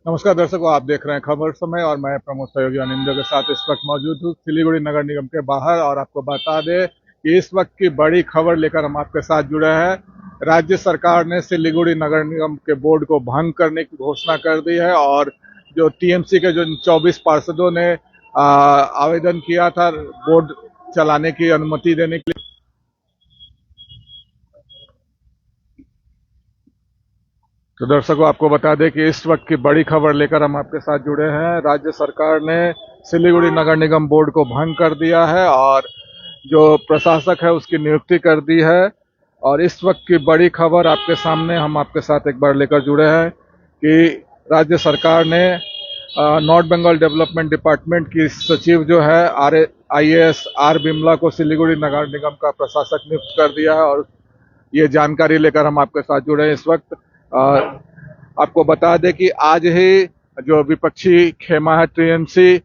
नमस्कार दर्शकों, आप देख रहे हैं खबर समय और मैं प्रमुख सहयोगी अनिंदो के साथ इस वक्त मौजूद हूँ सिलीगुड़ी नगर निगम के बाहर। और आपको बता दें कि इस वक्त की बड़ी खबर लेकर हम आपके साथ जुड़े हैं। राज्य सरकार ने सिलीगुड़ी नगर निगम के बोर्ड को भंग करने की घोषणा कर दी है और जो टीएमसी के जो 24 पार्षदों ने आवेदन किया था बोर्ड चलाने की अनुमति देने के लिए। तो दर्शकों, आपको बता दें कि इस वक्त की बड़ी खबर लेकर हम आपके साथ जुड़े हैं। राज्य सरकार ने सिलीगुड़ी नगर निगम बोर्ड को भंग कर दिया है और जो प्रशासक है उसकी नियुक्ति कर दी है। और इस वक्त की बड़ी खबर आपके सामने हम आपके साथ एक बार लेकर जुड़े हैं कि राज्य सरकार ने नॉर्थ बंगाल डेवलपमेंट डिपार्टमेंट की सचिव जो है IAS आर बिमला को सिलीगुड़ी नगर निगम का प्रशासक नियुक्त कर दिया है। और ये जानकारी लेकर हम आपके साथ जुड़े हैं इस वक्त। आपको बता दें कि आज ही जो विपक्षी खेमा है टीएमसी,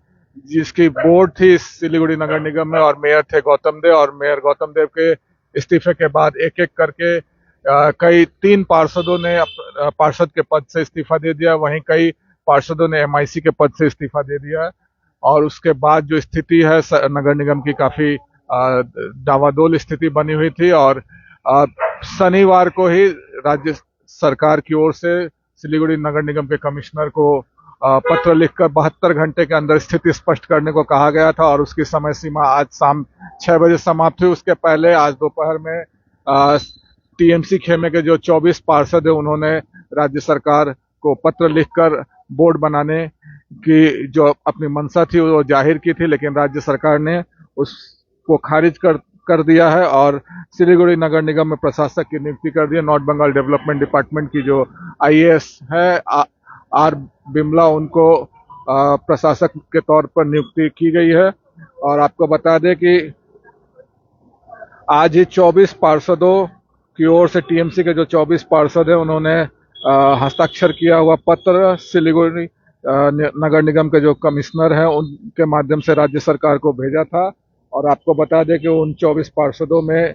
जिसकी बोर्ड थी सिलीगुड़ी नगर निगम में और मेयर थे गौतम देव, और मेयर गौतम देव के इस्तीफे के बाद एक एक करके कई 3 पार्षदों ने पार्षद के पद से इस्तीफा दे दिया, वहीं कई पार्षदों ने MIC के पद से इस्तीफा दे दिया है। और उसके बाद जो स्थिति है नगर निगम की काफी डावाडोल स्थिति बनी हुई थी। और शनिवार को ही राज्य सरकार की ओर से सिलीगुड़ी नगर निगम के कमिश्नर को पत्र लिखकर 72 घंटे के अंदर स्थिति स्पष्ट करने को कहा गया था और उसकी समय सीमा आज शाम 6 बजे समाप्त हुई। उसके पहले आज दोपहर में टीएमसी खेमे के जो 24 पार्षद है उन्होंने राज्य सरकार को पत्र लिखकर बोर्ड बनाने की जो अपनी मंशा थी वो जाहिर की थी, लेकिन राज्य सरकार ने उसको खारिज कर दिया है और सिलीगुड़ी नगर निगम में प्रशासक की नियुक्ति कर दी है। नॉर्थ बंगाल डेवलपमेंट डिपार्टमेंट की जो IAS है आर बिमला, उनको प्रशासक के तौर पर नियुक्ति की गई है। और आपको बता दें कि आज ही 24 पार्षदों की ओर से टीएमसी के जो 24 पार्षद हैं उन्होंने हस्ताक्षर किया हुआ पत्र सिलीगुड़ी नगर निगम के जो कमिश्नर हैं उनके माध्यम से राज्य सरकार को भेजा था। और आपको बता दें कि उन 24 पार्षदों में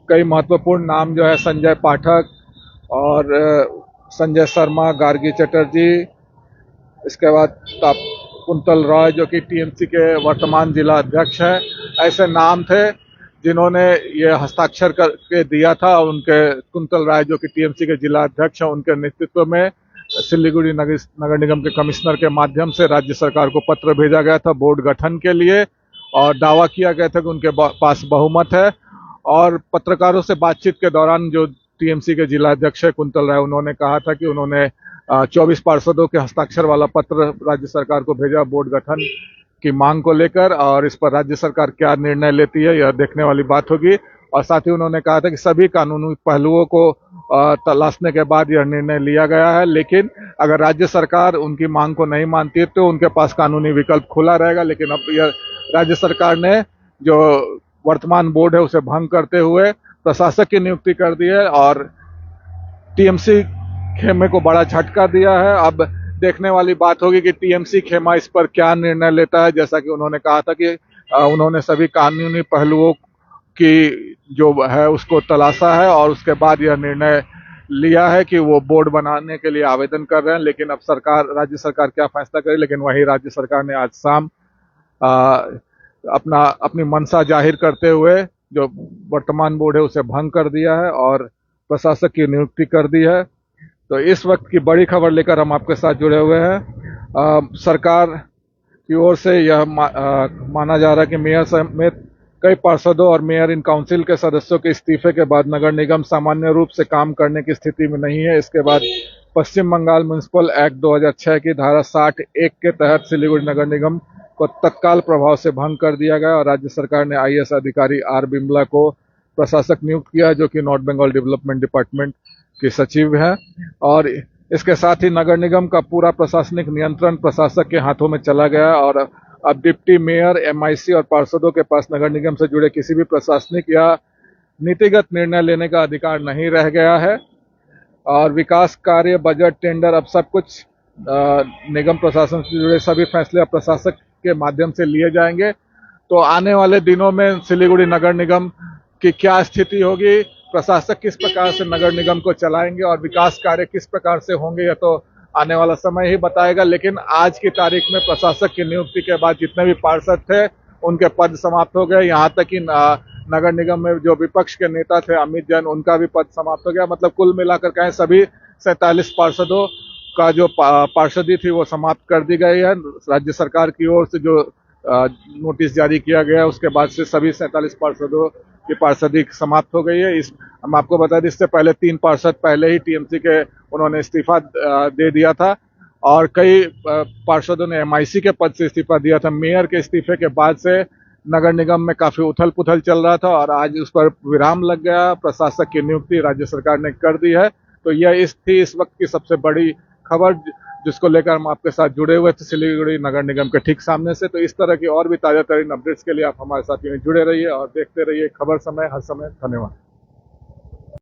कई महत्वपूर्ण नाम जो है संजय पाठक और संजय शर्मा, गार्गी चटर्जी, इसके बाद कुंतल रॉय जो कि टीएमसी के वर्तमान जिला अध्यक्ष हैं, ऐसे नाम थे जिन्होंने ये हस्ताक्षर करके दिया था। उनके कुंतल राय जो कि टीएमसी के जिला अध्यक्ष हैं, उनके नेतृत्व में सिलीगुड़ी नगर निगम के कमिश्नर के माध्यम से राज्य सरकार को पत्र भेजा गया था बोर्ड गठन के लिए और दावा किया गया था कि उनके पास बहुमत है। और पत्रकारों से बातचीत के दौरान जो टीएमसी के जिला अध्यक्ष है कुंतल राय, उन्होंने कहा था कि उन्होंने 24 पार्षदों के हस्ताक्षर वाला पत्र राज्य सरकार को भेजा बोर्ड गठन की मांग को लेकर, और इस पर राज्य सरकार क्या निर्णय लेती है यह देखने वाली बात होगी। और साथ ही उन्होंने कहा था कि सभी कानूनी पहलुओं को तलाशने के बाद यह निर्णय लिया गया है, लेकिन अगर राज्य सरकार उनकी मांग को नहीं मानती है तो उनके पास कानूनी विकल्प खुला रहेगा। लेकिन अब यह राज्य सरकार ने जो वर्तमान बोर्ड है उसे भंग करते हुए प्रशासक की नियुक्ति कर दी है और टीएमसी खेमे को बड़ा झटका दिया है। अब देखने वाली बात होगी कि टीएमसी खेमा इस पर क्या निर्णय लेता है। जैसा कि उन्होंने कहा था कि उन्होंने सभी कानूनी पहलुओं की जो है उसको तलाशा है और उसके बाद यह निर्णय लिया है कि वो बोर्ड बनाने के लिए आवेदन कर रहे हैं। लेकिन अब राज्य सरकार क्या फैसला करे, लेकिन वही राज्य सरकार ने आज शाम अपनी मंशा जाहिर करते हुए जो वर्तमान बोर्ड है उसे भंग कर दिया है और प्रशासक की नियुक्ति कर दी है। तो इस वक्त की बड़ी खबर लेकर हम आपके साथ जुड़े हुए हैं। सरकार की ओर से यह माना जा रहा है कि मेयर समेत कई पार्षदों और मेयर इन काउंसिल के सदस्यों के इस्तीफे के बाद नगर निगम सामान्य रूप से काम करने की स्थिति में नहीं है। इसके बाद पश्चिम बंगाल म्युनिसिपल एक्ट 2006 की धारा 60(1) के तहत सिलीगुड़ी नगर निगम को तत्काल प्रभाव से भंग कर दिया गया और राज्य सरकार ने IAS अधिकारी आर बिमला को प्रशासक नियुक्त किया, जो कि नॉर्थ बंगाल डेवलपमेंट डिपार्टमेंट के सचिव है। और इसके साथ ही नगर निगम का पूरा प्रशासनिक नियंत्रण प्रशासक के हाथों में चला गया और अब डिप्टी मेयर, MIC और पार्षदों के पास नगर निगम से जुड़े किसी भी प्रशासनिक या नीतिगत निर्णय लेने का अधिकार नहीं रह गया है। और विकास कार्य, बजट, टेंडर, अब सब कुछ निगम प्रशासन से जुड़े सभी फैसले अब प्रशासक के माध्यम से लिए जाएंगे। तो आने वाले दिनों में सिलीगुड़ी नगर निगम की क्या स्थिति होगी, प्रशासक किस प्रकार से नगर निगम को चलाएंगे और विकास कार्य किस प्रकार से होंगे, यह तो आने वाला समय ही बताएगा। लेकिन आज की तारीख में प्रशासक की नियुक्ति के बाद जितने भी पार्षद थे उनके पद समाप्त हो गए। यहाँ तक कि नगर निगम में जो विपक्ष के नेता थे अमित जैन, उनका भी पद समाप्त हो गया। मतलब कुल मिलाकर कहें सभी 47 पार्षदों का जो पार्षदी थी वो समाप्त कर दी गई है। राज्य सरकार की ओर से जो नोटिस जारी किया गया उसके बाद से सभी 47 पार्षदों की पार्षदी समाप्त हो गई है। हम आपको बता दें, इससे पहले 3 पार्षद पहले ही टीएमसी के उन्होंने इस्तीफा दे दिया था और कई पार्षदों ने एमआईसी के पद से इस्तीफा दिया था। मेयर के इस्तीफे के बाद से नगर निगम में काफी उथल पुथल चल रहा था और आज उस पर विराम लग गया। प्रशासक की नियुक्ति राज्य सरकार ने कर दी है। तो यह इस वक्त की सबसे बड़ी खबर जिसको लेकर हम आपके साथ जुड़े हुए थे सिलीगुड़ी नगर निगम के ठीक सामने से। तो इस तरह की और भी ताजा तरीन अपडेट्स के लिए आप हमारे साथ यूं जुड़े रहिए और देखते रहिए खबर समय हर समय। धन्यवाद।